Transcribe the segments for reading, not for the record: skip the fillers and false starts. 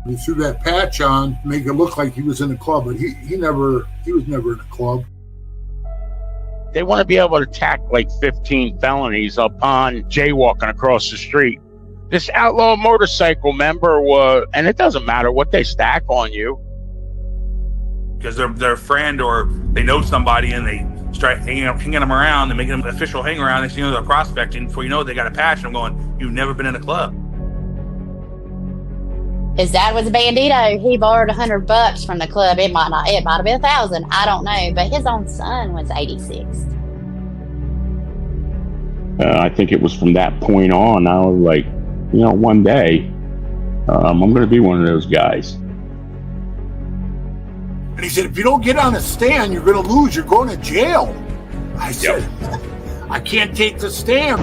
He threw that patch on, make it look like he was in a club, but he was never in a club. They want to be able to tack like 15 felonies upon jaywalking across the street. This outlaw motorcycle member was, and it doesn't matter what they stack on you. Because they're a friend or they know somebody and they start hanging them around and making them an official hang around. Next thing you know, they're prospecting. Before you know it, they got a patch. And I'm going, you've never been in a club. His dad was a bandito. He borrowed $100 from the club. It might have been 1,000. I don't know. But his own son was 86. I think it was from that point on, I was like, one day, I'm going to be one of those guys. And he said, if you don't get on a stand, you're going to lose. You're going to jail. I said, I can't take the stand.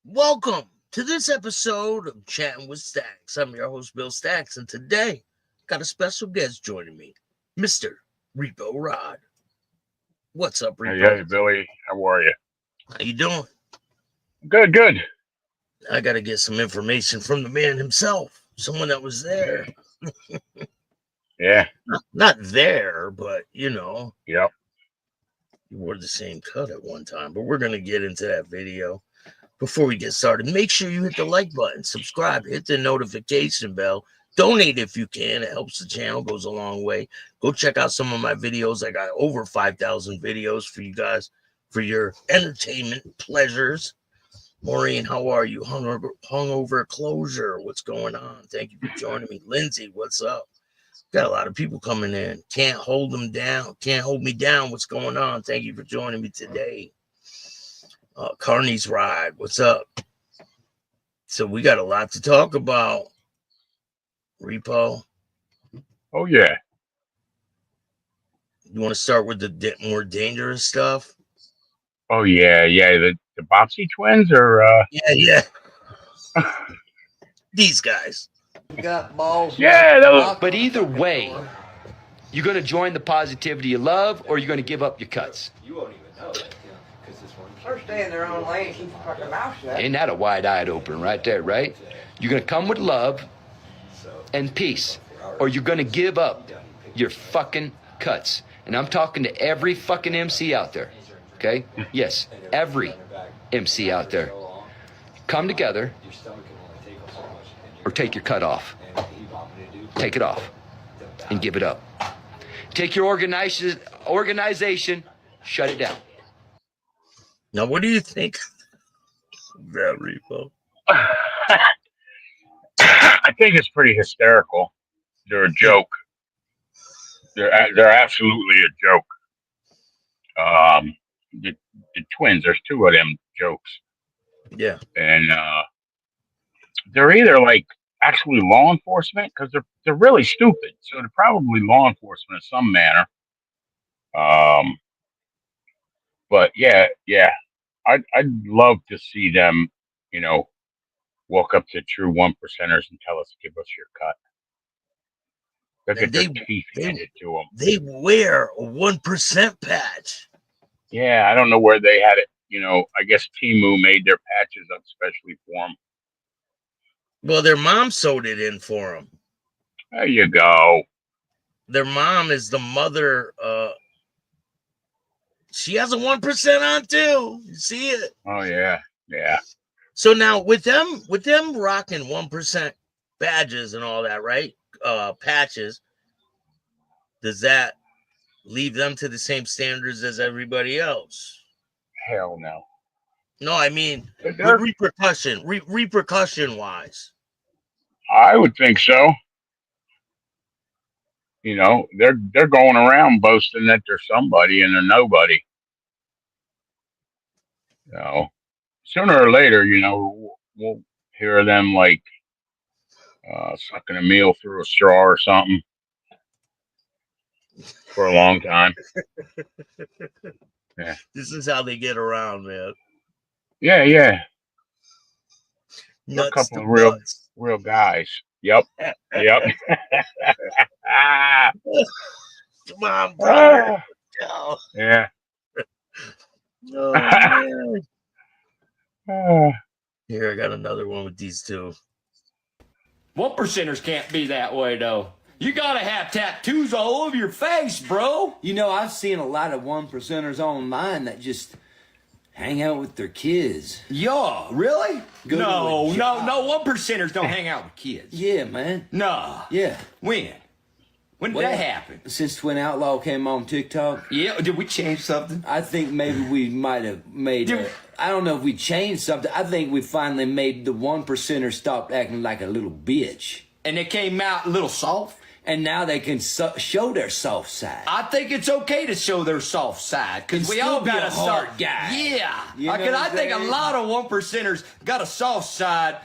Welcome to this episode of Chatting with Staxx. I'm your host, Bill Staxx, and today got a special guest joining me, Mr. Repo Rod. What's up, Repo? Hey, Billy. How are you? How you doing? Good. I got to get some information from the man himself, someone that was there. Yeah. Not there, but, Yep. You wore the same cut at one time, but we're going to get into that video. Before we get started, make sure you hit the like button, subscribe, hit the notification bell, donate if you can. It helps the channel, goes a long way. Go check out some of my videos. I got over 5,000 videos for you guys for your entertainment pleasures. Maureen, how are you? Hungover closure. What's going on? Thank you for joining me. Lindsay, what's up? Got a lot of people coming in. Can't hold them down. Can't hold me down. What's going on? Thank you for joining me today. Carney's Ride, what's up? So we got a lot to talk about. Repo. Oh, yeah. You want to start with the more dangerous stuff? Oh, yeah. The Bopsy twins are... Yeah. These guys. You got balls. Yeah, but either way, you're going to join the positivity you love, or you're going to give up your cuts. You won't even know that, because this one. Or stay in their own lane, keep your fucking mouth shut. Ain't that a wide-eyed opening right there, right? You're going to come with love and peace, or you're going to give up your fucking cuts. And I'm talking to every fucking MC out there, okay? Yes, every MC out there. Come together, or take your cut off. Take it off and give it up. Take your organization, shut it down. Now, what do you think of that, Repo? I think it's pretty hysterical. They're a joke. They're absolutely a joke. The twins, there's two of them jokes. Yeah. And they're either like actually law enforcement, because they're really stupid. So they're probably law enforcement in some manner. But yeah, I'd love to see them, walk up to true 1%ers and tell us, give us your cut. Look at their teeth handed to them. They wear a 1% patch. Yeah, I don't know where they had it. I guess Timu made their patches up specially for them. Well, their mom sewed it in for them. There you go. Their mom is the mother. She has a 1% on too. You see it? Oh yeah. So now with them rocking 1% badges and all that, right? Patches. Does that leave them to the same standards as everybody else? Hell no. No, I mean repercussion wise. I would think so. They're going around boasting that they're somebody and they're nobody. Sooner or later, we'll hear them like sucking a meal through a straw or something for a long time. Yeah. This is how they get around, man. Yeah. Nuts a couple of real guys. Yep. Come on, bro. Yeah. Oh, man. Here, I got another one with these two. 1%ers can't be that way, though. You gotta have tattoos all over your face, bro. You know, I've seen a lot of 1%ers online that just hang out with their kids. Yeah, really? Go to No, a no, job. no. 1%ers don't hang out with kids. Yeah, man. No. Yeah. When? When did Well, that happen? Since Twin Outlaw came on TikTok, Yeah, did we change something? I think maybe we might have made I don't know if we changed something. I think we finally made the 1%ers stop acting like a little bitch. And they came out a little soft? And now they can show their soft side. I think it's okay to show their soft side because And we still all be got a hard soft guy. Yeah, You know because what I I'm think a saying? lot of 1%ers got a soft side,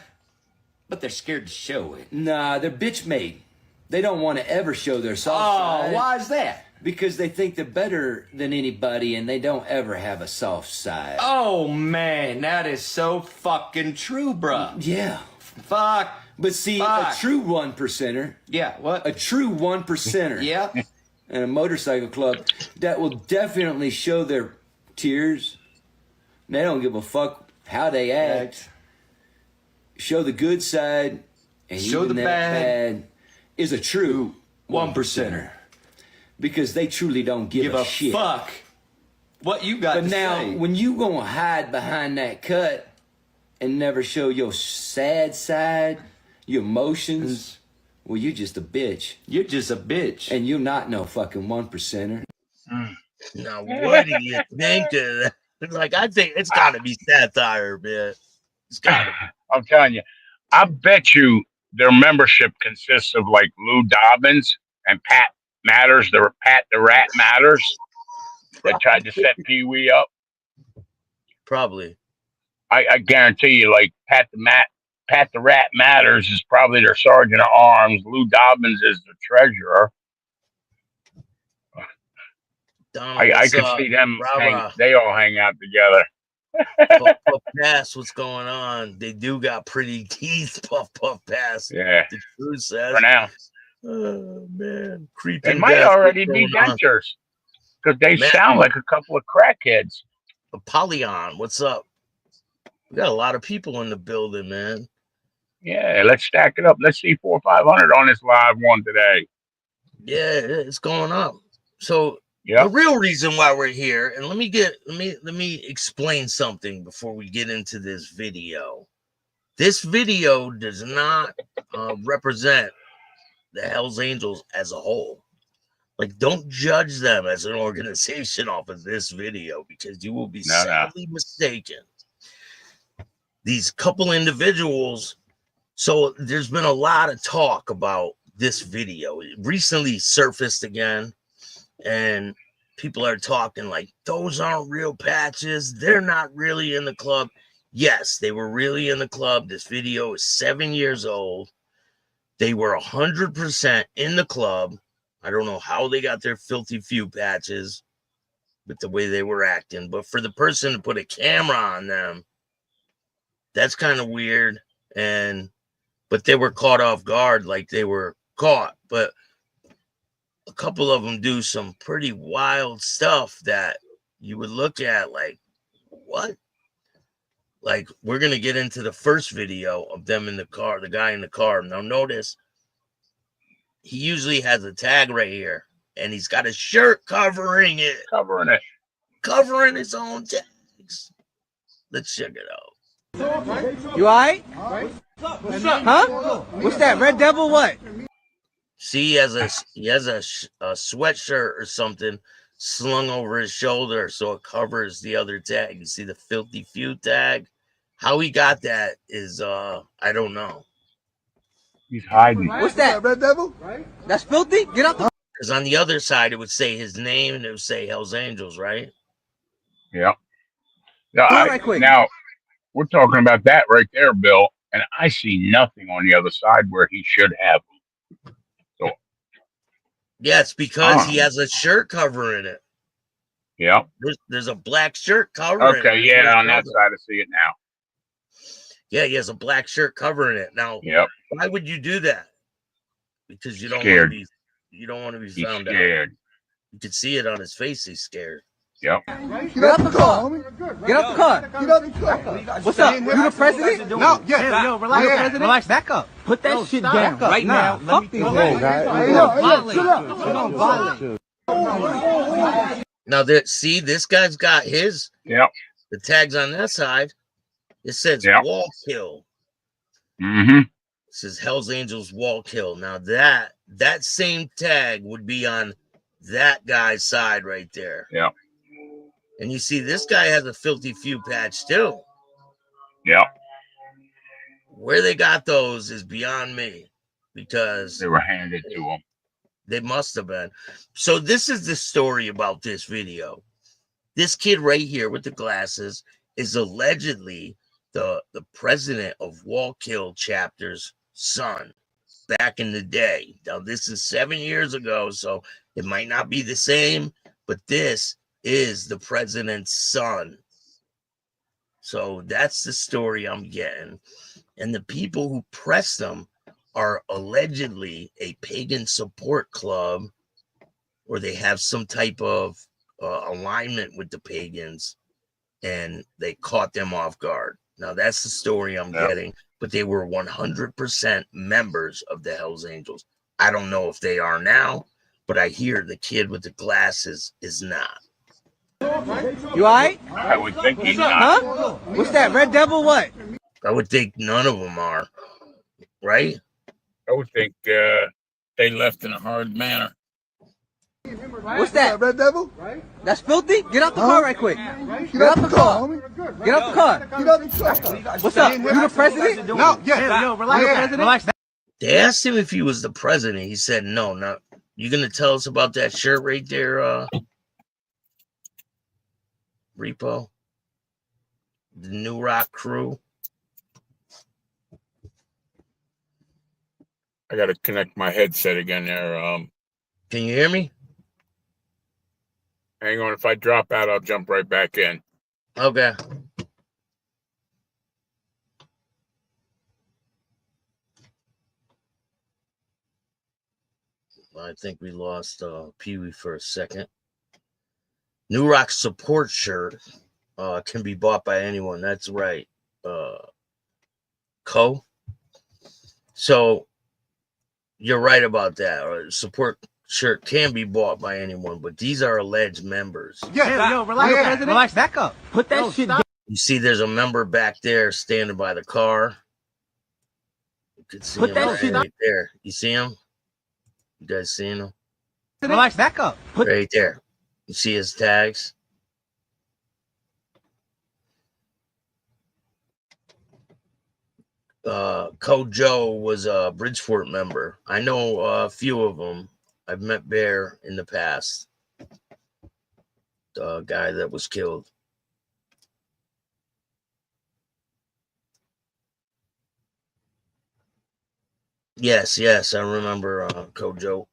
but they're scared to show it. Nah, they're bitch made. They don't want to ever show their soft Oh, side. why is that? Because they think they're better than anybody and they don't ever have a soft side. Oh man, that is so fucking true, bruh. Yeah. Fuck. But see, Fuck. a true 1%er, Yeah, what? a true 1%er Yeah. in a motorcycle club that will definitely show their tears. They don't give a fuck how they act. Show the good side and Show even the that bad. is a true 1%er. because they truly don't give a shit. fuck what you got But to now, say. when you gonna hide behind that cut and never show your sad side, your emotions, well, you're just a bitch. You're just a bitch. And you're not no fucking 1%er. Now, what do you think of that? Like, I think it's got to be satire, man. It's got to be. I'm telling you, I bet you their membership consists of like Lou Dobbins and Pat Matters, Pat the Rat Matters, that tried to set Pee Wee up. Probably. I guarantee you, like Pat the Rat Matters is probably their sergeant at arms. Lou Dobbins is the treasurer. Donald, I could see them. Rah-rah. They all hang out together. Puff Pass, what's going on? They do got pretty teeth, Puff Pass. Yeah. The truth says. For now, Oh man, creeping. they might death, already what's be going on? dentures because they Man. sound like a couple of crackheads. Apollyon, what's up? We got a lot of people in the building, man. Yeah, let's stack it up. Let's see 400 or 500 on this live one today. Yeah, it's going up. So Yeah. the real reason why we're here, and let me explain something before we get into this video. This video does not represent the Hells Angels as a whole. Like, don't judge them as an organization off of this video because you will be sadly mistaken. These couple individuals. So there's been a lot of talk about this video. It recently surfaced again, and people are talking like, those aren't real patches. They're not really in the club. Yes, they were really in the club. This video is 7 years old. They were 100% in the club. I don't know how they got their filthy few patches with the way they were acting, but for the person to put a camera on them, that's kind of weird. But they were caught off guard, like they were caught. But a couple of them do some pretty wild stuff that you would look at like, what? Like, we're going to get into the first video of them in the car, the guy in the car. Now, notice, he usually has a tag right here, and he's got a shirt covering it. Covering his own tags. Let's check it out. You all right? What's up? Huh? What's that, Red Devil what? See, he has a sweatshirt or something slung over his shoulder so it covers the other tag. You see the filthy few tag? How he got that is I don't know. He's hiding. What's that, Red Devil? That's filthy? Get out the... Because on the other side it would say his name and it would say Hells Angels, right? Yeah. Now, right quick. now we're talking about that right there, Bill, and I see nothing on the other side where he should have. So Yeah, it's because he has a shirt covering it. yeah. There's a black shirt covering it. Okay, yeah, on that side I see it now. Yeah, he has a black shirt covering it. Now, Yep. why would you do that? Because you don't Scared. want to be He's found out. scared. You can see it on his face. He's scared. Yep. Get out the car, homie. Get out the car. Get out the car. What's up? You the president? No, yeah. Yo, relax. Relax. Back up. Put that shit down right now. Fuck these guys. Now, see, this guy's got his. Yep. The tags on that side. It says wall kill. Mm-hmm. It says Hell's Angels wall kill. Now that same tag would be on that guy's side right there. Yeah. And you see, this guy has a Filthy Few patch too. Yeah. Where they got those is beyond me, because they were handed to them. They must have been. So this is the story about this video. This kid right here with the glasses is allegedly the president of Wallkill Chapter's son back in the day. Now, this is 7 years ago, so it might not be the same, but this is the president's son. So that's the story I'm getting. And the people who pressed them are allegedly a pagan support club, or they have some type of alignment with the pagans, and they caught them off guard. Now, that's the story I'm getting, but they were 100% members of the Hells Angels. I don't know if they are now, but I hear the kid with the glasses is not. You all right? I would think he's not. Huh? What's that, Red Devil? What? I would think none of them are, right? I would think they left in a hard manner. What's that, Red Devil? That's Filthy? Get out the car right quick. Get out the car, homie. Get out the car. Get out the car. What's up? You the president? No, yeah. Yo, relax. Relax. They asked him if he was the president. He said no. Now, you gonna tell us about that shirt right there, Repo? The New Rock Crew. I got to connect my headset again there. Can you hear me? Hang on. If I drop out, I'll jump right back in. Okay. I think we lost Pee-wee for a second. New Rock support shirt can be bought by anyone. That's right. So you're right about that. Support shirt can be bought by anyone, but these are alleged members. Yo, relax. Relax. Back up. Put that shit down. You see, there's a member back there standing by the car. You can see him right there. You see him? You guys seeing him? Relax. Back up. Right there. You see his tags? Joe was a Bridgeport member. I know a few of them. I've met Bear in the past. The guy that was killed. Yes, I remember Kojo.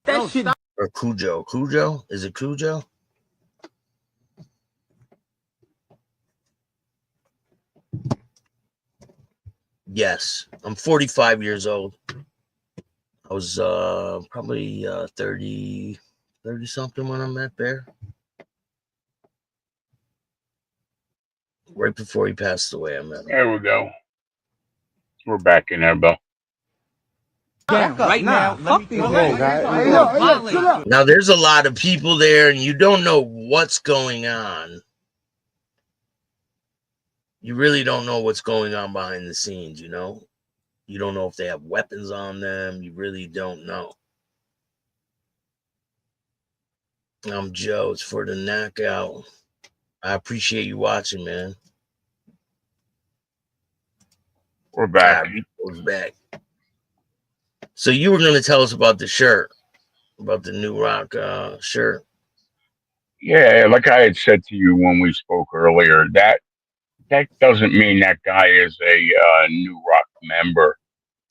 That shit. Or Cujo. Cujo? Is it Cujo? Yes. I'm 45 years old. I was probably 30 something when I met Bear. Right before he passed away, I met him. There we go. We're back in there, Bill. Right now. Fuck these guys. Now, there's a lot of people there, and you don't know what's going on. You really don't know what's going on behind the scenes, you know? You don't know if they have weapons on them. You really don't know. I'm Joe. It's for the knockout. I appreciate you watching, man. We're back. Rico's back. So you were going to tell us about the shirt, about the New Rock shirt. Yeah, like I had said to you when we spoke earlier, that doesn't mean that guy is a New Rock member.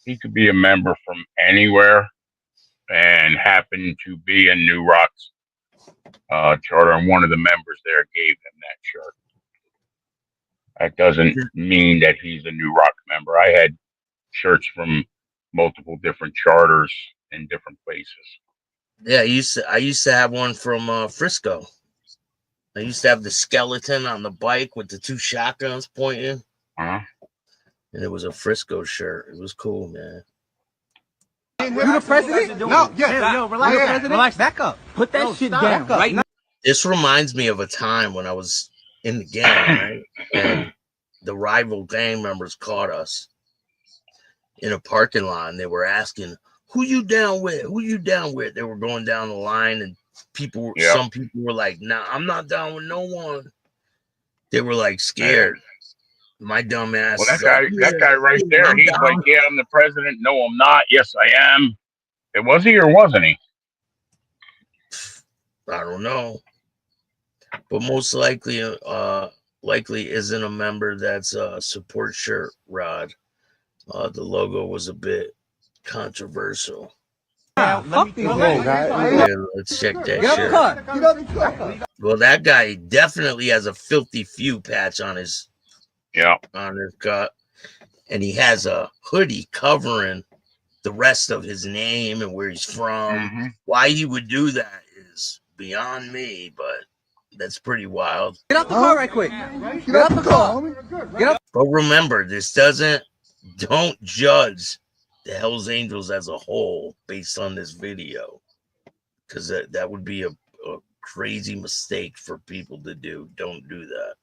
He could be a member from anywhere and happen to be a New Rock's charter, and one of the members there gave him that shirt. That doesn't mean that he's a New Rock member. I had shirts from multiple different charters in different places. Yeah, I used to have one from Frisco. I used to have the skeleton on the bike with the 2 shotguns pointing. Uh-huh. And it was a Frisco shirt. It was cool, man. You the president? No, yeah. Yo, relax, president. Relax, back up. Put that shit down right now. This reminds me of a time when I was in the gang, right? And the rival gang members caught us in a parking lot, and they were asking, "Who you down with? Who you down with?" They were going down the line, and some people were like, "Nah, I'm not down with no one." They were like scared. My dumb ass. Well, that guy right there, he's down. Like, "Yeah, I'm the president." "No, I'm not." "Yes, I am." Was he or wasn't he? I don't know, but most likely isn't a member. That's a support shirt, Rod. The logo was a bit controversial. Fuck these guys. Yeah, let's check that shirt. Well, that guy definitely has a filthy few patch on his gut, and he has a hoodie covering the rest of his name and where he's from. Mm-hmm. Why he would do that is beyond me, but that's pretty wild. Get out the car right quick. Get out the car. Get out. But remember, don't judge the Hells Angels as a whole based on this video, because that would be a crazy mistake for people to do. Don't do that.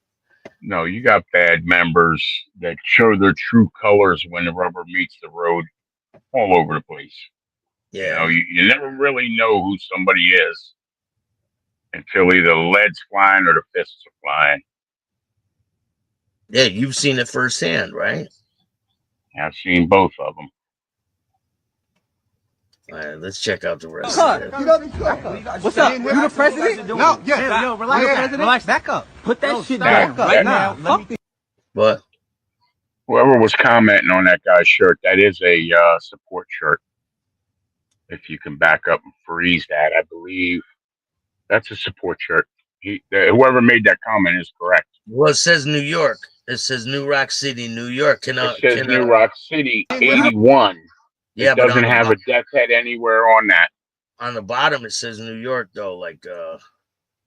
No, you got bad members that show their true colors when the rubber meets the road all over the place. Yeah. You never really know who somebody is until either the lead's flying or the fists are flying. Yeah, you've seen it firsthand, right? I've seen both of them. All right, let's check out the rest of it. What's up? You the president? No, yeah. Yo, relax, president. Relax, back up. Put that shit down right now. What? Whoever was commenting on that guy's shirt, that is a support shirt. If you can back up and freeze that, I believe that's a support shirt. Whoever made that comment is correct. Well, it says New York. It says New Rock City, New York. It says New Rock City, 81. Yeah, it doesn't have a death head anywhere on that. On the bottom, it says New York, though.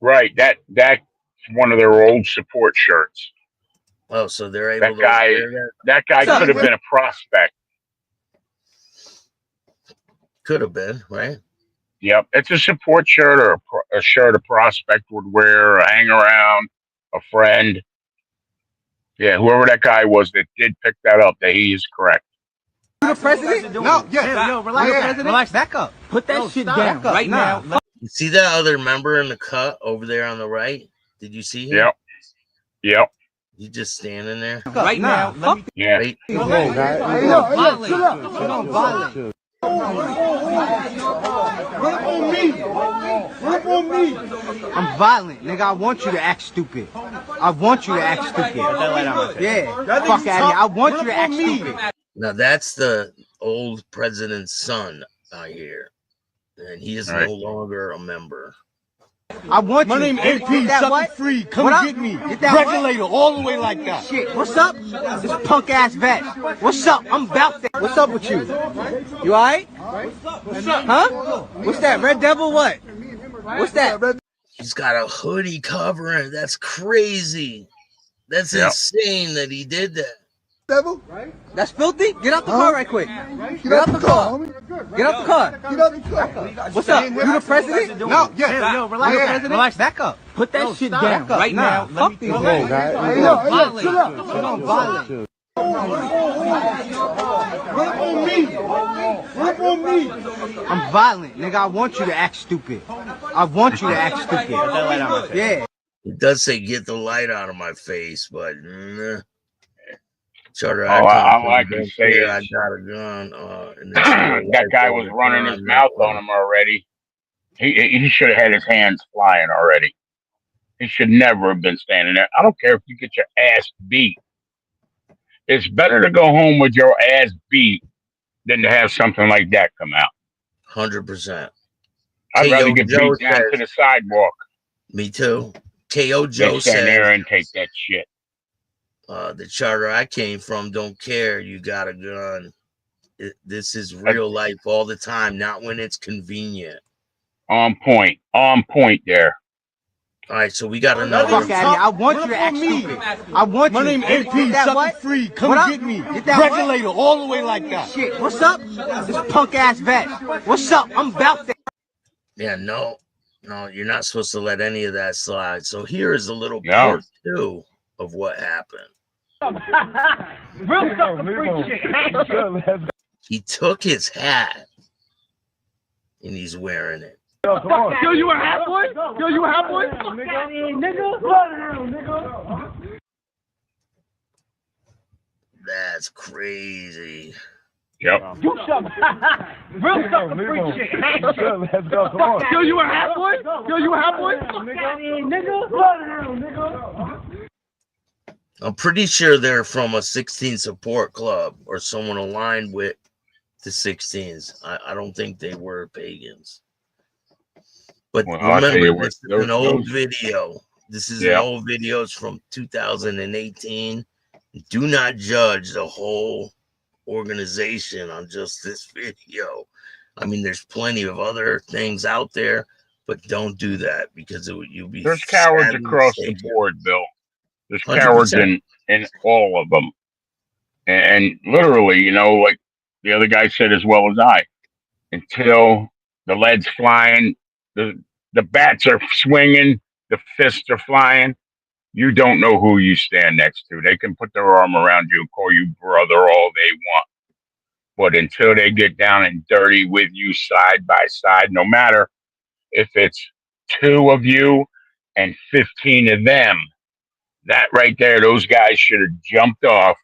Right. That's one of their old support shirts. Oh, so they're able to wear that? That guy could have been a prospect. Could have been, right? Yep. It's a support shirt or a shirt a prospect would wear, or hang around, a friend. Yeah, whoever that guy was that did pick that up, that he is correct. You the president? No, yeah. Yo, relax, president. Relax, back up. Put that shit down right now. You see that other member in the cut over there on the right? Did you see him? Yep. You just standing there? Right now. Yeah. Right. I'm violent, nigga. I want you to act stupid. I want you to act stupid. Yeah. Fuck out of here. I want you to act stupid. Now that's the old president's son out here, and he is no longer a member. I want My name AP, Sucker Free. Come get me. Get that regulator all the way like that. Shit, what's up? This punk ass vet. What's up? I'm about that. What's up with you? You alright? What's up? Huh? What's that? Red Devil what? What's that? He's got a hoodie covering. That's crazy. That's insane that he did that. Devil? That's filthy? Get out the car right quick. Get out the car. Get out the car. Get out the car. What's up? You the president? No, yeah. Yo, relax, president. Relax, back up. Put that shit down right now. Fuck these guys. I'm violent. I'm violent, nigga. I want you to act stupid. I want you to act stupid. Yeah. It does say get the light out of my face, but Charter, I like to say I got a gun. That guy was running his mouth on him already. He should have had his hands flying already. He should never have been standing there. I don't care if you get your ass beat. It's better to go home with your ass beat than to have something like that come out. 100%. I'd rather get beat down to the sidewalk. Me too. K.O. Joe said, stand there and take that shit. The charter I came from don't care. You got a gun. This is real life all the time, not when it's convenient. On point there. All right, so we got another. Fuck out of here. I want you to act stupid. I want you. My name AP, sucker free. Come get me. Get that Regulator, all the way like that. Shit, what's up? This punk ass vet. What's up? I'm about that. Yeah, no, you're not supposed to let any of that slide. So here is a little part 2 of what happened. Real sucker free shit. He took his hat and he's wearing it. Yo, you a hat boy? Yo, you a hat boy? That's crazy. Yep. You something. Real sucker free shit. Let's go. Come on. Yo, you a hat boy? Yo, you a hat boy? I'm pretty sure they're from a 16 support club or someone aligned with the 16s. I don't think they were pagans. But remember, this is an old video. This is an old video. It's from 2018. Do not judge the whole organization on just this video. I mean, there's plenty of other things out there, but don't do that because you'll be. There's cowards across the board, Bill. There's 100%. cowards in all of them, and literally, you know, like the other guy said as well as I. Until the lead's flying, the bats are swinging, the fists are flying. You don't know who you stand next to. They can put their arm around you and call you brother all they want. But until they get down and dirty with you side by side, no matter if it's 2 of you and 15 of them, that right there, those guys should have jumped off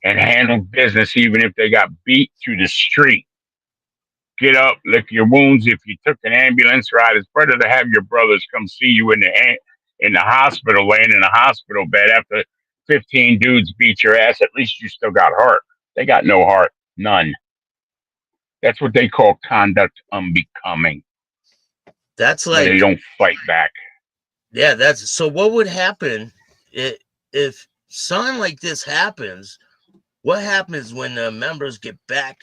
and handled business even if they got beat to the street. Get up, lick your wounds. If you took an ambulance ride, it's better to have your brothers come see you in the hospital, laying in a hospital bed after 15 dudes beat your ass. At least you still got heart. They got no heart, none. That's what they call conduct unbecoming. That's like they don't fight back. Yeah, that's so. What would happen if something like this happens? What happens when the members get back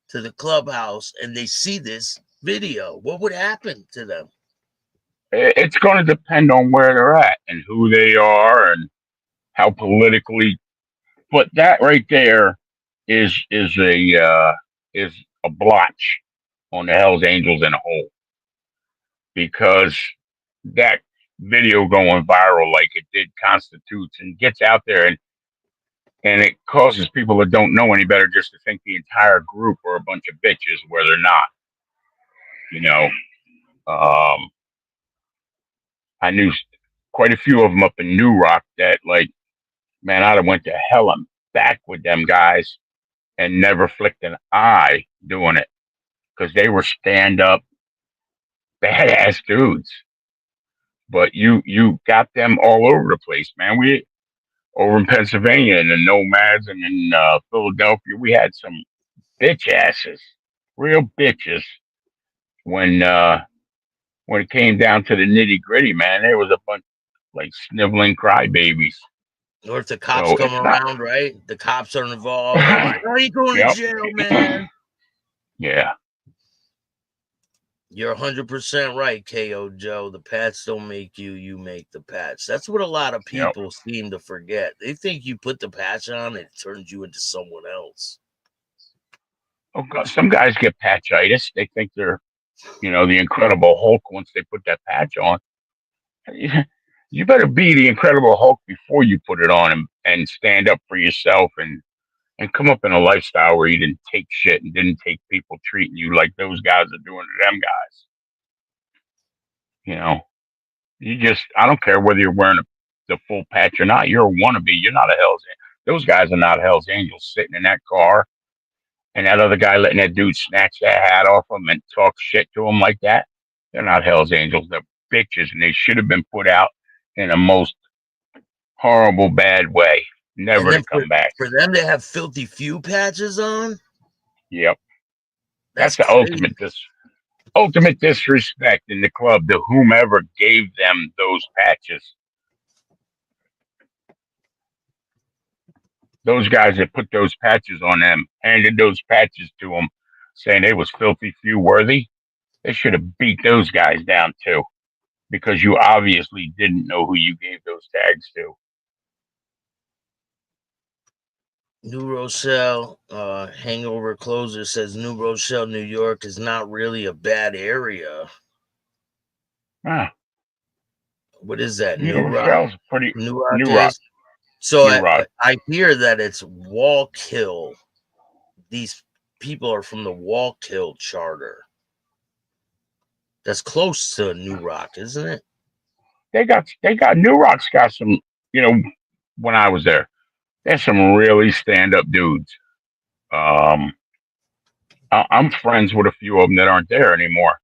to the clubhouse and they see this video? What would happen to them? It's going to depend on where they're at and who they are and how politically. But that right there is a blotch on the Hell's Angels in a whole, because that video going viral like it did constitutes and gets out there and it causes people that don't know any better just to think the entire group are a bunch of bitches where they're not. You know, I knew quite a few of them up in New Rock that, like, man, I'd have went to hell and back with them guys and never flicked an eye doing it because they were stand-up, badass dudes. But you got them all over the place, man. We over in Pennsylvania and the Nomads and in Philadelphia, we had some bitch asses, real bitches. When it came down to the nitty gritty, man, there was a bunch like sniveling crybabies. Or if the cops come around, right? The cops are involved. Like, oh, you going to jail, man? Yeah. You're 100% right, KO Joe. The patch don't make you, you make the patch. That's what a lot of people seem to forget. They think you put the patch on, it turns you into someone else. Oh, God. Some guys get patchitis. They think they're, you know, the Incredible Hulk once they put that patch on. You better be the Incredible Hulk before you put it on and stand up for yourself and come up in a lifestyle where you didn't take shit and didn't take people treating you like those guys are doing to them guys. You know, I don't care whether you're wearing the full patch or not. You're a wannabe. You're not a Hell's Angel. Those guys are not Hell's Angels sitting in that car and that other guy letting that dude snatch that hat off him and talk shit to him like that. They're not Hell's Angels. They're bitches, and they should have been put out in a most horrible, bad way. Never to come back. For them to have Filthy Few patches on? Yep. That's the ultimate disrespect in the club to whomever gave them those patches. Those guys that put those patches on them, handed those patches to them, saying they was Filthy Few worthy, they should have beat those guys down too. because you obviously didn't know who you gave those tags to. New Rochelle, Hangover Closer says New Rochelle, New York is not really a bad area. Ah, What is that? New Rochelle's pretty. New Rock New Rock. is? So New Rock. I hear that it's Wallkill. These people are from the Wallkill charter. That's close to New Rock, isn't it? They got New Rock's got some, you know, when I was there, there's some really stand up dudes. I'm friends with a few of them that aren't there anymore,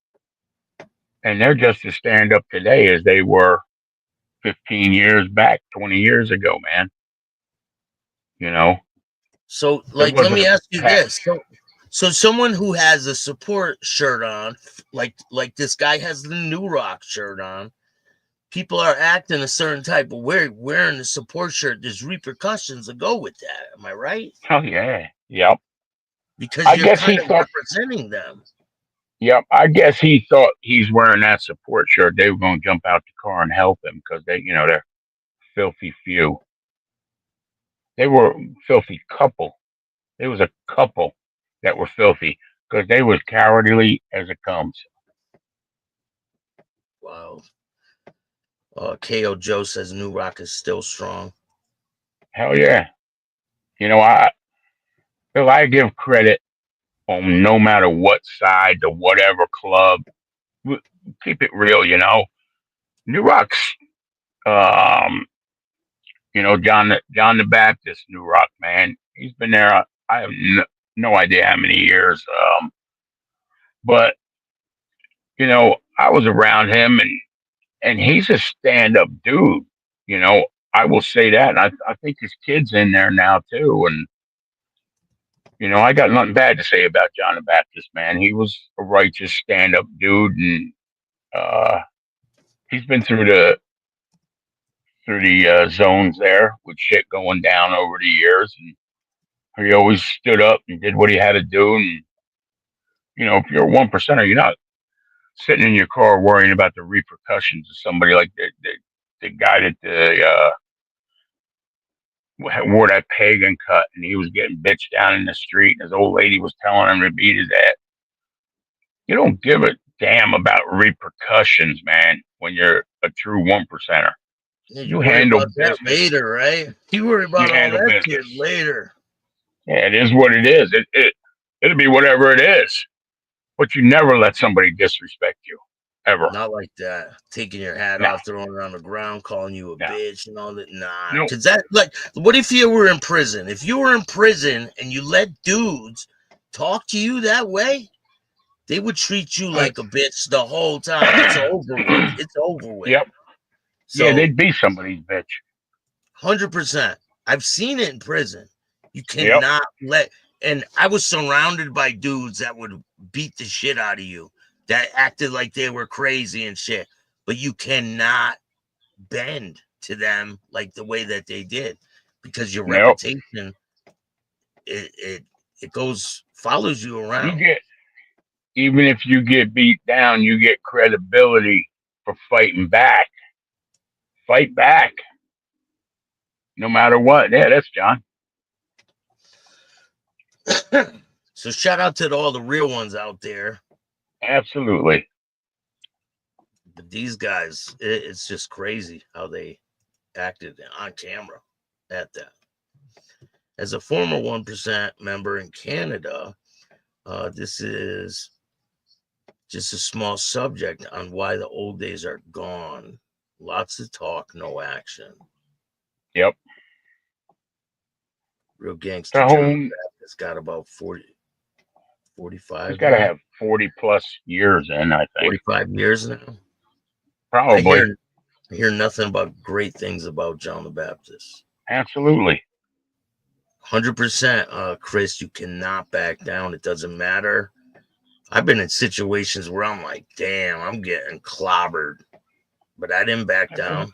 and they're just as stand up today as they were 15 years back, 20 years ago, man. You know, So, it like, let wasn't me a ask you pack. this: so someone who has a support shirt on, like this guy has the New Rock shirt on, people are acting a certain type of way, wearing the support shirt. There's repercussions that go with that. Am I right? Oh yeah, yep. Because I you're guess kind he of thought. representing them. Yep, I guess he thought he's wearing that support shirt. They were going to jump out the car and help him because they, you know, they're filthy few. They were filthy couple. There was a couple that were filthy because they was cowardly as it comes. Wow. KO Joe says New Rock is still strong. Hell yeah. You know, I give credit on no matter what side to whatever club. Keep it real, you know. New Rock's, um, you know, John the Baptist, New Rock, man. He's been there. I have no idea how many years. But you know, I was around him, and he's a stand up dude. You know, I will say that. And I think his kid's in there now too. And you know, I got nothing bad to say about John the Baptist, man. He was a righteous stand up dude, and uh, he's been through the zones there with shit going down over the years, and he always stood up and did what he had to do. And you know, if you're a 1%er, you're not sitting in your car worrying about the repercussions of somebody like the guy that wore that pagan cut, and he was getting bitched down in the street, and his old lady was telling him to beat his ass. You don't give a damn about repercussions, man, when you're a true 1%er. Yeah, You worry handle about that business. later, right? You worry You about all handle that business. shit later. Yeah, it is what it is. It'll be whatever it is. But you never let somebody disrespect you. Ever. Not like that. Taking your hat No. off, throwing it on the ground, calling you a No. bitch and all that. Nah. No. Because that, like, what if you were in prison? If you were in prison and you let dudes talk to you that way, they would treat you like a bitch the whole time. It's over with. It's over with. Yep. So, Yeah, they'd be somebody's bitch. 100%. I've seen it in prison. You cannot let, and I was surrounded by dudes that would beat the shit out of you, that acted like they were crazy and shit. But you cannot bend to them like the way that they did, because your reputation, it follows you around. Even if you get beat down, you get credibility for fighting back. Fight back. No matter what. Yeah, that's John. So shout out to all the real ones out there. Absolutely. But these guys, it's just crazy how they acted on camera at that. As a former 1% member in Canada, this is just a small subject on why the old days are gone. Lots of talk, no action. Yep. Real gangster John has got about 45. He's got to have 40 plus years in, I think. 45 years now? Probably. I hear nothing but great things about John the Baptist. Absolutely. 100%, Chris, you cannot back down. It doesn't matter. I've been in situations where I'm like, damn, I'm getting clobbered. But I didn't back down.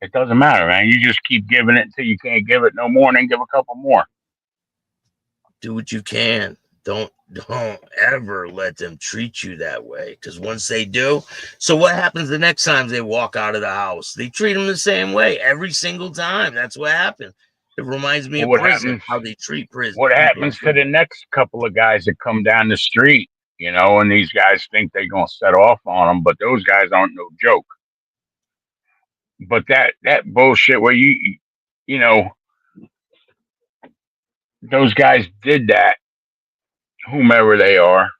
It doesn't matter, man. You just keep giving it until you can't give it no more, and then give a couple more. Do what you can. Don't don't ever let them treat you that way, because once they do, so what happens the next time they walk out of the house? They treat them the same way every single time. That's what happens. It reminds me of prison, how they treat prison. What people happens to the next couple of guys that come down the street, you know, and these guys think they're going to set off on them, but those guys aren't no joke. But that bullshit where you know, those guys did that, whomever they are,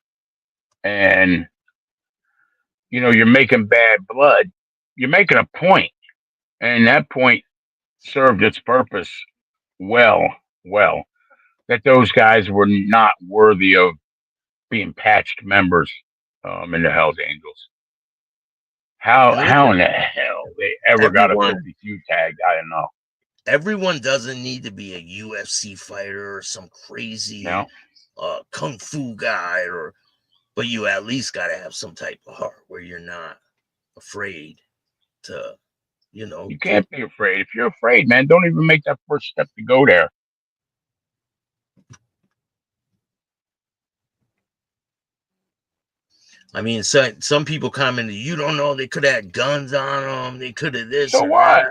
and you know, you're making bad blood. You're making a point, and that point served its purpose well. That those guys were not worthy of being patched members in the Hells Angels. How in the hell they ever got a 52 tag? I don't know. Everyone doesn't need to be a UFC fighter or some crazy kung fu guy, but you at least got to have some type of heart where you're not afraid to, you know. You can't be afraid. If you're afraid, man, don't even make that first step to go there. I mean, some people commented, you don't know, they could have had guns on them. They could have this. So what?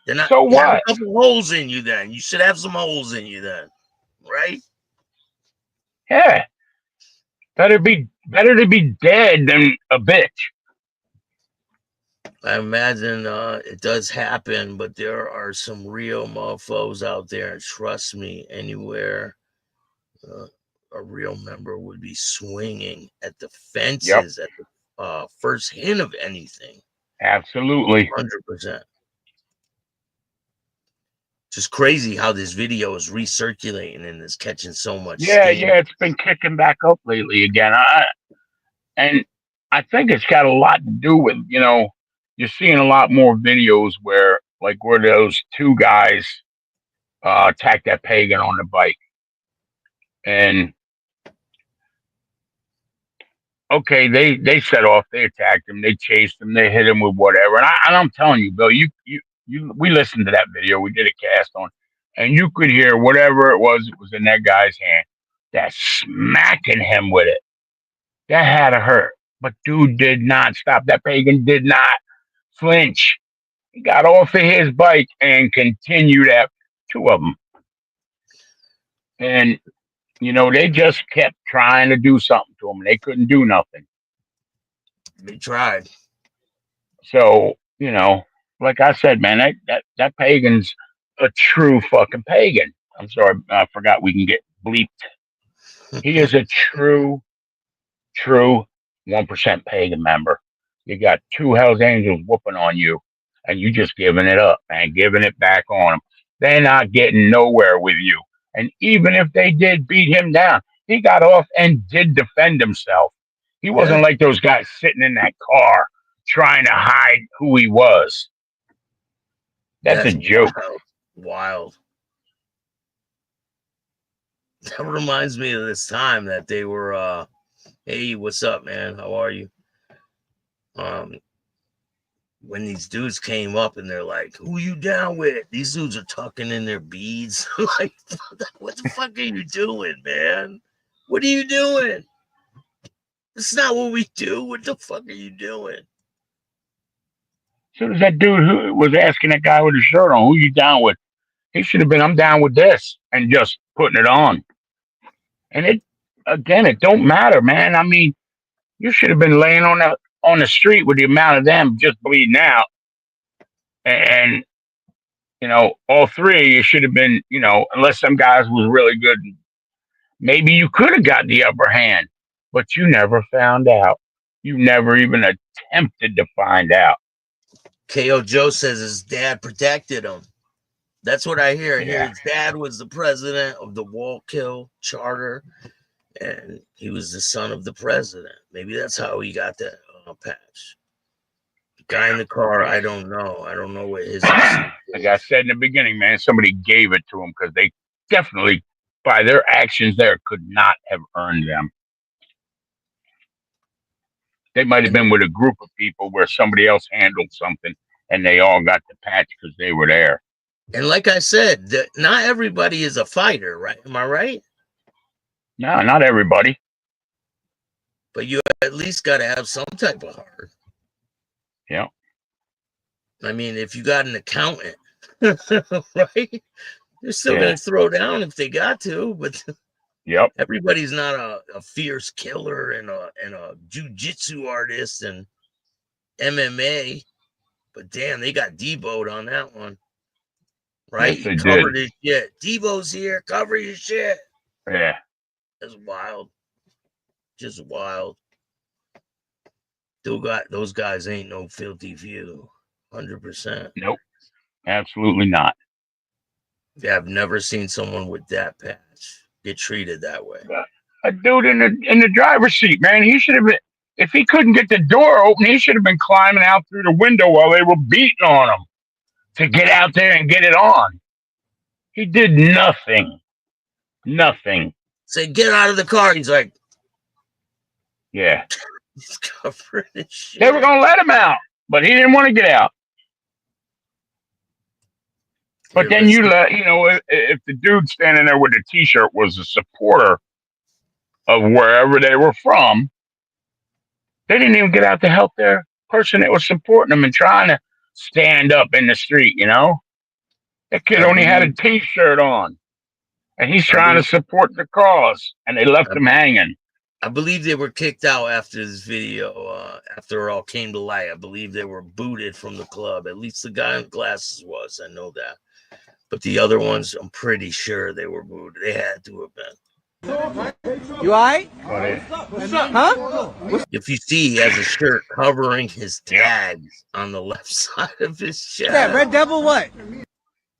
They're not. So you have what? a couple holes in you then. You should have some holes in you then, right? Yeah. Better to be dead than a bitch. I imagine it does happen, but there are some real mofos out there, and trust me, anywhere a real member would be swinging at the fences at the first hint of anything. Absolutely. 100%. Just crazy how this video is recirculating and is catching so much steam. Yeah, it's been kicking back up lately again. And I think it's got a lot to do with, you know, you're seeing a lot more videos where those two guys attacked that pagan on the bike. And okay, they set off, they attacked him, they chased him, they hit him with whatever. And I'm telling you, Bill, we listened to that video, we did a cast on, and you could hear whatever it was in that guy's hand that's smacking him with it. That had to hurt. But dude did not stop. That pagan did not flinch. He got off of his bike and continued at two of them. And, you know, they just kept trying to do something to him. They couldn't do nothing. They tried. So, you know, like I said, man, that pagan's a true fucking pagan. I'm sorry, I forgot we can get bleeped. He is a true 1% pagan member. You got two Hells Angels whooping on you, and you just giving it up, man, giving it back on them. They're not getting nowhere with you. And even if they did beat him down, he got off and did defend himself. He wasn't like those guys sitting in that car trying to hide who he was. That's a joke. Wild. That reminds me of this time that they were, hey, what's up, man? How are you? When these dudes came up and they're like, who you down with? These dudes are tucking in their beads. Like, what the fuck are you doing, man? What are you doing? This is not what we do. What the fuck are you doing? As soon as that dude who was asking that guy with his shirt on, who you down with? He should have been, I'm down with this, and just putting it on. And it don't matter, man. I mean, you should have been laying on the street with the amount of them just bleeding out. And you know, all three of you should have been, you know, unless some guys was really good, maybe you could have got the upper hand, but you never found out. You never even attempted to find out. KO Joe says his dad protected him. That's what I hear. I hear his dad was the president of the Wallkill Charter, and he was the son of the president. Maybe that's how he got that patch. The guy in the car, I don't know. I don't know what his. Like I said in the beginning, man, somebody gave it to him because they definitely, by their actions there, could not have earned them. They might have been with a group of people where somebody else handled something and they all got the patch because they were there. And like I said, not everybody is a fighter, right? Am I right? No, not everybody. but you at least got to have some type of heart. Yeah. I mean, if you got an accountant, right? They're still going to throw down if they got to, but everybody's not a fierce killer and a jiu-jitsu artist and MMA. But damn, they got Debo'd on that one. Right? Yes, they he covered did. his shit. Debo's here, cover your shit. Yeah. That's wild. Just wild. Those guys ain't no filthy few. 100%. Nope. Absolutely not. Yeah, I've never seen someone with that patch get treated that way. A dude in the driver's seat, man. He should have been. If he couldn't get the door open, he should have been climbing out through the window while they were beating on him to get out there and get it on. He did nothing. Nothing. Say, get out of the car. He's like, yeah. He's covered in shit. They were gonna let him out, but he didn't want to get out. But then if the dude standing there with the T-shirt was a supporter of wherever they were from, they didn't even get out to help their person that was supporting them and trying to stand up in the street. That kid only had a T-shirt on, and he's trying to support the cause, and they left him hanging. I believe they were kicked out after this video. After it all came to light, I believe they were booted from the club. At least the guy in glasses was. I know that. But the other ones, I'm pretty sure they were booted. They had to have been. You all right? What's up? Huh? If you see, he has a shirt covering his tags on the left side of his chest. Yeah, Red Devil what?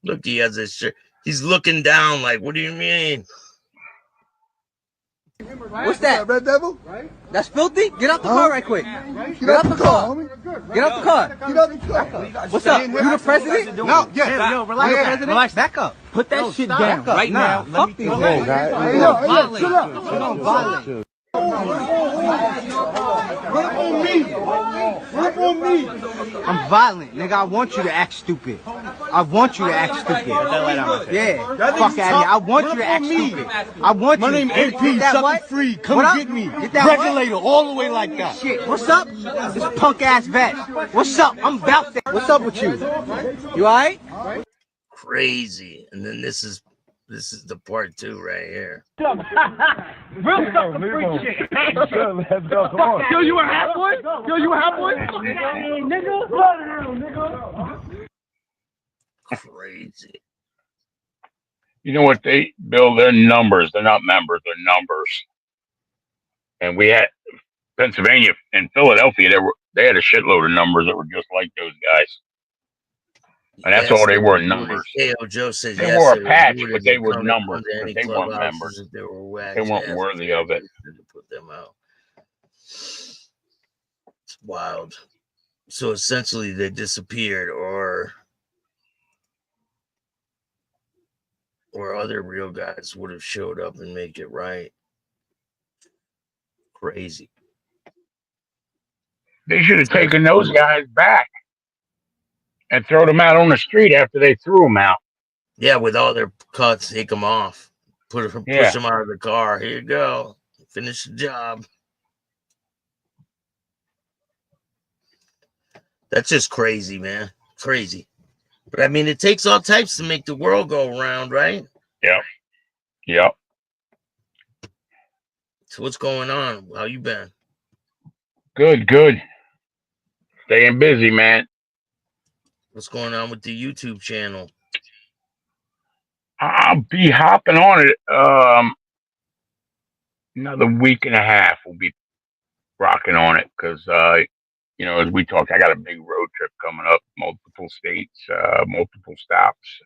Look, he has his shirt. He's looking down like, what do you mean? What's that? Red Devil? That's filthy? Get out the car right quick. Get out the car. Get out the car. Get out the car. What's up? You the president? No, yeah. Yo, relax, relax. Back up. Put that shit down right now. Fuck these guys. Violent. I'm violent, nigga. I want you to act stupid. I want you to act stupid. Yeah. Fuck out of here. I want you to act stupid. I want you. My name AP. Suck free. Come get me. Get that regulator all the way like that. Shit. What's up? This punk ass vet. What's up? I'm about that. What's up with you? You alright? Crazy. And then this is the part 2 right here. Real sucker free shit. Let's go. Come on. Yo, you a half boy? Nigga. Crazy. You know what Bill? They're numbers. They're not members. They're numbers. And we had Pennsylvania and Philadelphia. They had a shitload of numbers that were just like those guys. And that's all they were, numbers. Joe says they wore a patch, but they were numbers. But they weren't members. They weren't worthy of it. Put them out. It's wild. So essentially, they disappeared, or other real guys would have showed up and make it right. Crazy. They should have taken those guys back and throw them out on the street after they threw them out. Yeah, with all their cuts, take them off. Push them out of the car. Here you go. Finish the job. That's just crazy, man. Crazy. But I mean, it takes all types to make the world go around, right? Yeah. So what's going on? How you been? Good. Staying busy, man. What's going on with the YouTube channel? I'll be hopping on it. Another week and a half we'll be rocking on it because as we talked, I got a big road trip coming up, multiple states, multiple stops.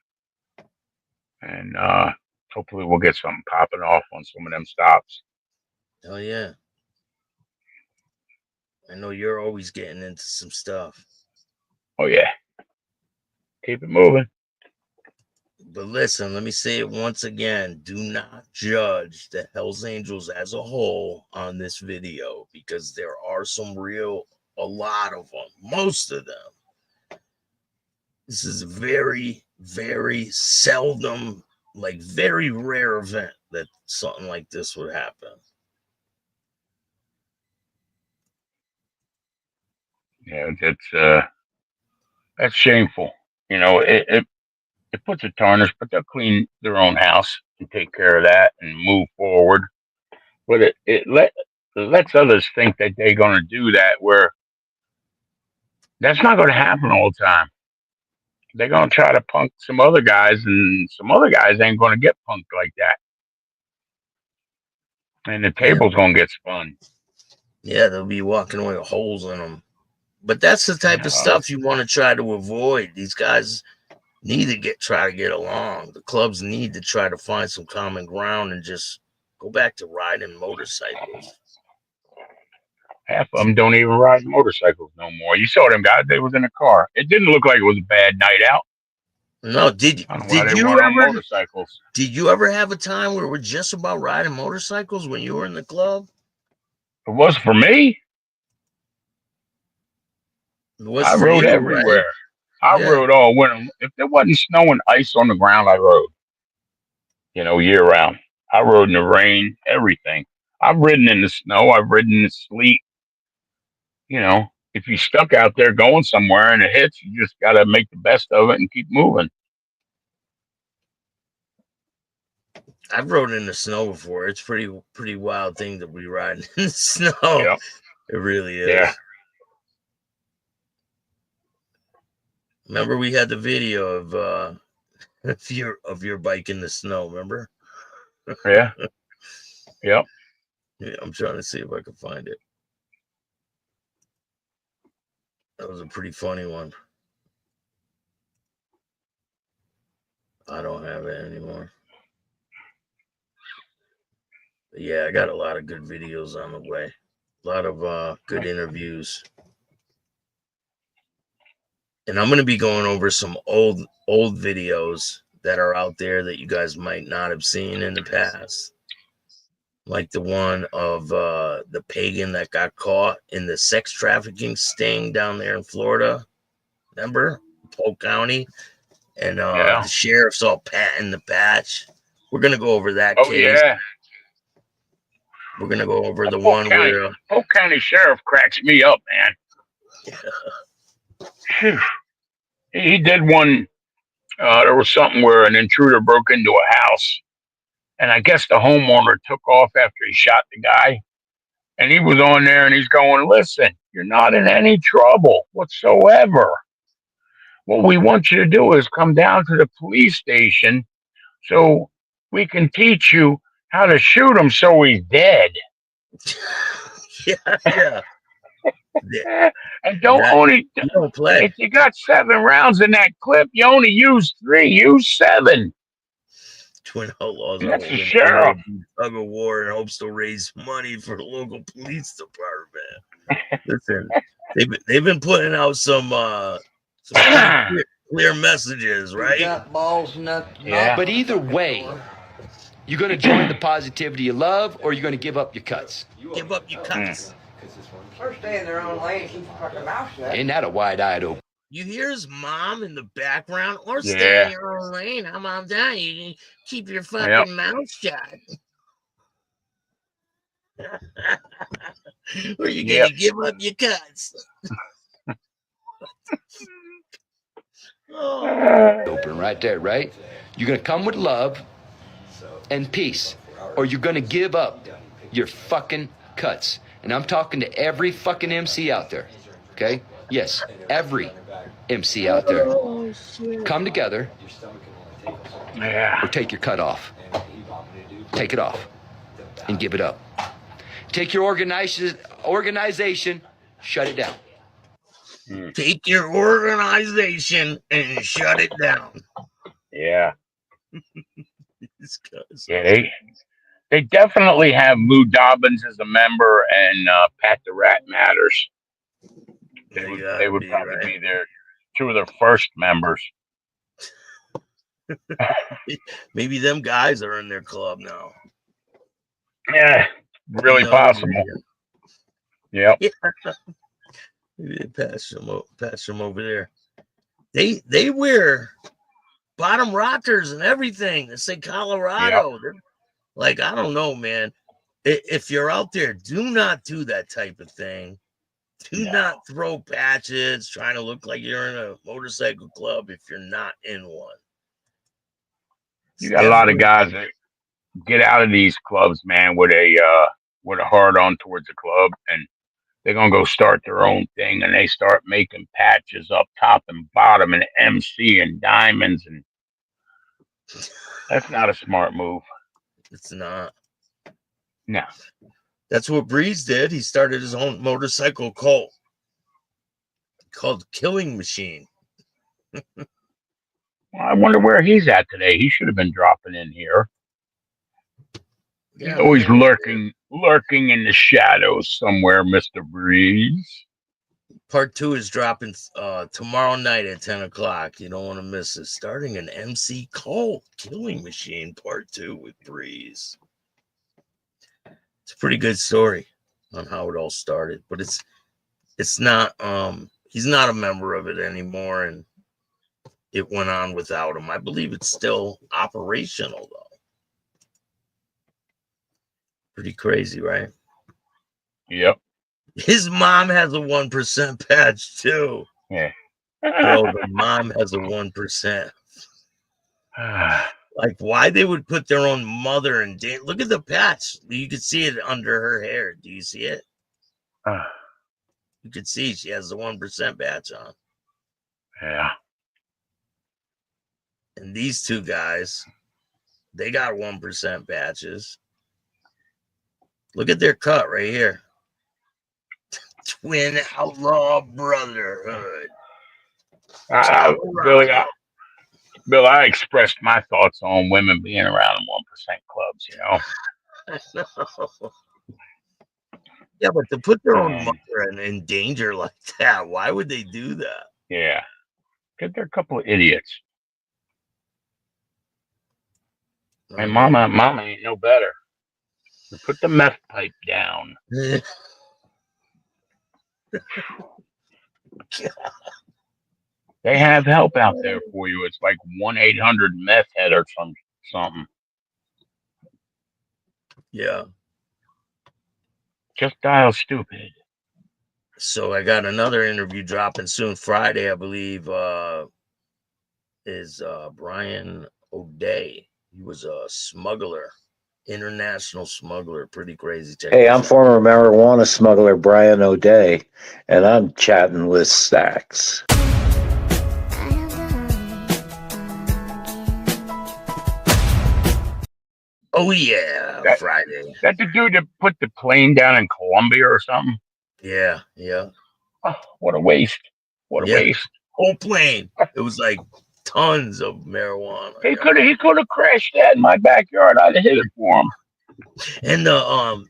And hopefully we'll get something popping off on some of them stops. Oh yeah. I know you're always getting into some stuff. Oh yeah. Keep it moving. But listen, let me say it once again. Do not judge the Hells Angels as a whole on this video because there are a lot of them, most of them. This is a very, very seldom, like very rare event that something like this would happen. Yeah, that's shameful. It puts a tarnish, but they'll clean their own house and take care of that and move forward. But it lets others think that they're going to do that, where that's not going to happen all the time. They're going to try to punk some other guys, and some other guys ain't going to get punked like that. And the Yeah. table's going to get spun. Yeah, they'll be walking away with holes in them. But that's the type of stuff you want to try to avoid. These guys need to try to get along. The clubs need to try to find some common ground and just go back to riding motorcycles. Half of them don't even ride motorcycles no more. You saw them guys; they was in a car. It didn't look like it was a bad night out. No, did motorcycles? Did you ever have a time where we're just about riding motorcycles when you were in the club? It was for me. I rode everywhere. Right? I rode all winter. If there wasn't snow and ice on the ground, I rode. Year round. I rode in the rain, everything. I've ridden in the snow. I've ridden in the sleet. If you're stuck out there going somewhere and it hits, you just got to make the best of it and keep moving. I've rode in the snow before. It's pretty wild thing to be riding in the snow. Yep. It really is. Yeah. Remember we had the video of your bike in the snow, remember? Yeah. Yep. Yeah, I'm trying to see if I can find it. That was a pretty funny one. I don't have it anymore. But yeah, I got a lot of good videos on the way. A lot of good interviews. And I'm going to be going over some old videos that are out there that you guys might not have seen in the past. Like the one of the pagan that got caught in the sex trafficking sting down there in Florida. Remember? Polk County. And the sheriff's all patting the patch. We're going to go over that case. Yeah. We're going to go over the one where... Polk County Sheriff cracks me up, man. Yeah. He did one. There was something where an intruder broke into a house. And I guess the homeowner took off after he shot the guy. And he was on there and he's going, listen, you're not in any trouble whatsoever. What we want you to do is come down to the police station so we can teach you how to shoot him so he's dead. Yeah. And don't play. If you got 7 rounds in that clip, you only use 3. Use 7. Twin Outlaws are holding sheriff tug of war and hopes to raise money for the local police department. Listen, they've been putting out some clear messages, right? Got balls, yeah. But either way, you're going to join the positivity you love, or you're going to give up your cuts. Give up your cuts. Or stay in their own lane, keep your fucking mouth shut. Ain't that a wide-eyed open? You hear his mom in the background, or stay in your own lane. I'm on down. You keep your fucking mouth shut. Or you're going to give up your cuts. Open right there, right? You're going to come with love and peace, or you're going to give up your fucking cuts. And I'm talking to every fucking MC out there, okay? Yes, every MC out there. Come together or take your cut off. Take it off and give it up. Take your organization, shut it down. Take your organization and shut it down. Yeah. They definitely have Lou Dobbins as a member and Pat the Rat Matters. They would probably be their 2 of their first members. Maybe them guys are in their club now. Yeah, really possible. Yep. Yeah. Maybe they pass them over there. They wear bottom rockers and everything. They say Colorado. Yep. Like, I don't know, man. If you're out there, do not do that type of thing. Do not throw patches trying to look like you're in a motorcycle club if you're not in one. You got a lot of guys that get out of these clubs, man, with a hard on towards the club, and they're gonna go start their own thing, and they start making patches up top and bottom and MC and diamonds, and that's not a smart move. It's not. No. That's what Breeze did. He started his own motorcycle cult called Killing Machine. Well, I wonder where he's at today. He should have been dropping in here. Yeah, he's always lurking in the shadows somewhere, Mr. Breeze. Part 2 is dropping tomorrow night at 10 o'clock. You don't want to miss it. Starting an MC cult, Killing Machine, Part 2 with Breeze. It's a pretty good story on how it all started, but it's not he's not a member of it anymore, and it went on without him. I believe it's still operational though. Pretty crazy, right? Yep. His mom has a 1% patch too. Yeah. Bro, the mom has a 1%. Like, why they would put their own mother and dad? Look at the patch. You can see it under her hair. Do you see it? You can see she has the 1% patch on. Yeah. And these two guys, they got 1% patches. Look at their cut right here. Twin Outlaw Brotherhood. Bill, I expressed my thoughts on women being around in 1% clubs, you know. I know. Yeah, but to put their own mother in danger like that, why would they do that? Yeah. Because they're a couple of idiots. And mama ain't no better. Put the meth pipe down. They have help out there for you. It's like 1-800 meth head or something. Yeah. Just dial stupid. So I got another interview dropping soon, Friday, I believe. Is Brian O'Day. He was a smuggler, international smuggler, pretty crazy. Hey, I'm former marijuana smuggler Brian O'Day, and I'm chatting with Stax. Oh yeah, Friday. That the dude that put the plane down in Colombia or something? Yeah, yeah. Oh, what a waste! What a waste! Whole plane. It was like tons of marijuana. He could have crashed that in my backyard. I'd have hit it for him. And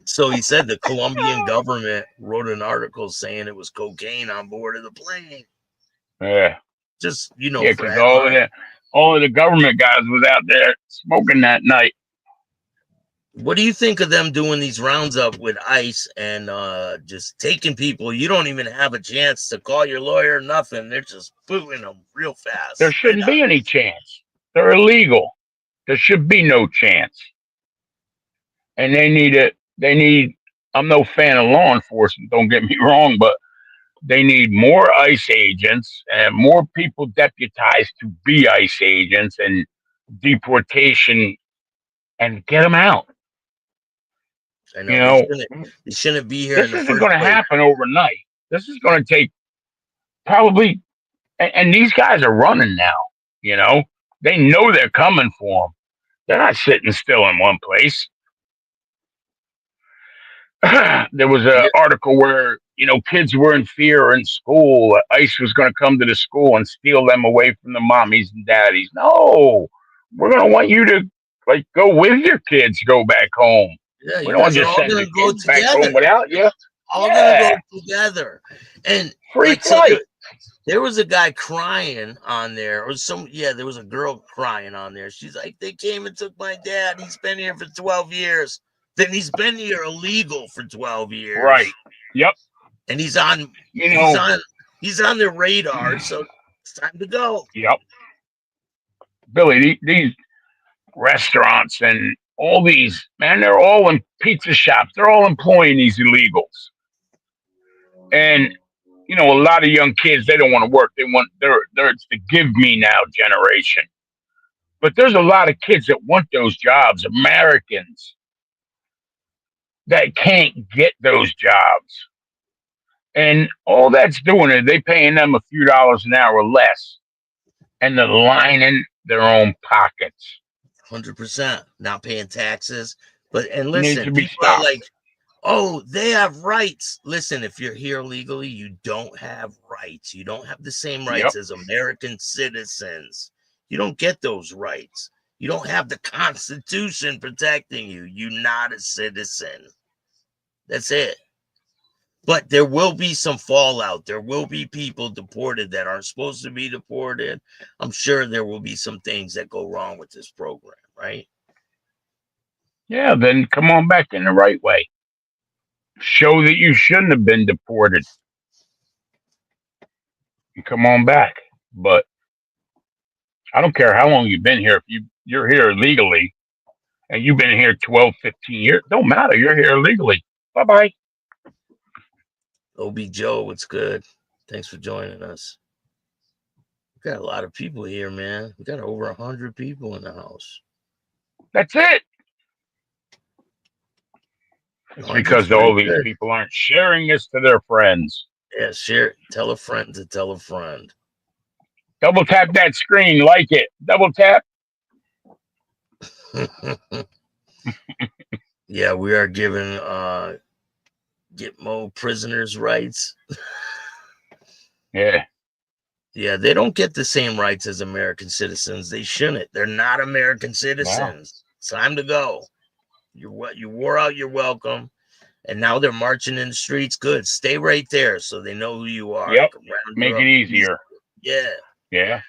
so he said the Colombian government wrote an article saying it was cocaine on board of the plane. Yeah. Just, you know, because all of the government guys was out there smoking that night. What do you think of them doing these rounds up with ICE and just taking people? You don't even have a chance to call your lawyer, nothing. They're just booting them real fast. There shouldn't be any chance. They're illegal. There should be no chance. And they need, I'm no fan of law enforcement, don't get me wrong, but they need more ICE agents and more people deputized to be ICE agents and deportation and get them out. I know, they shouldn't be here. This isn't going to happen overnight. This is going to take probably, and these guys are running now. You know, they know they're coming for them. They're not sitting still in one place. There was an article where, you know, kids were in fear in school. ICE was going to come to the school and steal them away from the mommies and daddies. No, we're going to want you to like go with your kids, go back home. Yeah, we don't want to just send the kids back home without you. All gonna go together. And free flight. There was a guy crying on there, or there was a girl crying on there. She's like, they came and took my dad. He's been here for 12 years. Then he's been here illegal for 12 years. Right. Yep. And he's on, he's on their radar, so it's time to go. Yep. Billy, these restaurants and all these, man, they're all in pizza shops. They're all employing these illegals. And you know, a lot of young kids, they don't want to work. They're it's the give me now generation. But there's a lot of kids that want those jobs, Americans that can't get those jobs. And all that's doing is they paying them a few dollars an hour less, and they're lining their own pockets. 100%. Not paying taxes. And Needs listen, to be people are stopped. like, oh, they have rights. Listen, if you're here legally, you don't have rights. You don't have the same rights as American citizens. You don't get those rights. You don't have the Constitution protecting you. You're not a citizen. That's it. But there will be some fallout. There will be people deported that aren't supposed to be deported. I'm sure there will be some things that go wrong with this program, right? Yeah, then come on back in the right way. Show that you shouldn't have been deported. And come on back. But I don't care how long you've been here. If you're here legally and you've been here 12, 15 years, don't matter. You're here legally. Bye-bye. OB Joe, what's good? Thanks for joining us. We got a lot of people here, man. We got over 100 people in the house. That's it. It's because all these people aren't sharing this to their friends. Yeah, share it. Tell a friend to tell a friend. Double tap that screen, like it. Double tap. Yeah, we are giving Gitmo prisoners rights. Yeah. Yeah, they don't get the same rights as American citizens. They shouldn't. They're not American citizens. Wow. It's time to go. You wore out your welcome, and now they're marching in the streets. Good. Stay right there so they know who you are. Yep. Make it easier. Yeah. Yeah.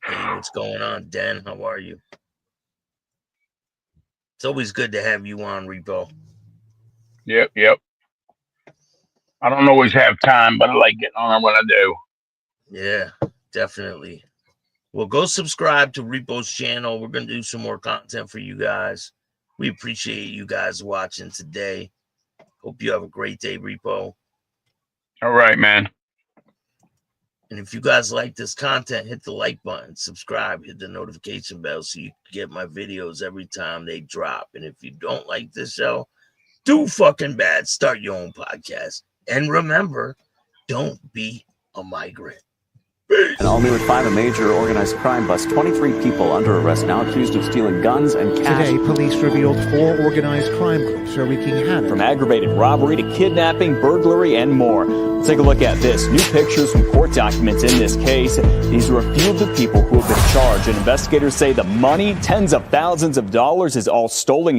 Hey, what's going on, Den? How are you? It's always good to have you on, Repo. Yep. I don't always have time, but I like getting on when I do. Yeah, definitely. Well, go subscribe to Repo's channel. We're going to do some more content for you guys. We appreciate you guys watching today. Hope you have a great day, Repo. All right, man. And if you guys like this content, hit the like button, subscribe, hit the notification bell so you can get my videos every time they drop. And if you don't like this show, do fucking bad. Start your own podcast. And remember, don't be a migrant. Peace. And all new at 5, a major organized crime bust. 23 people under arrest now accused of stealing guns and cash. Today, police revealed 4 organized crime groups are wreaking havoc. From aggravated robbery to kidnapping, burglary, and more. Let's take a look at this. New pictures from court documents in this case. These are a few of the people who have been charged. And investigators say the money, tens of thousands of dollars, is all stolen.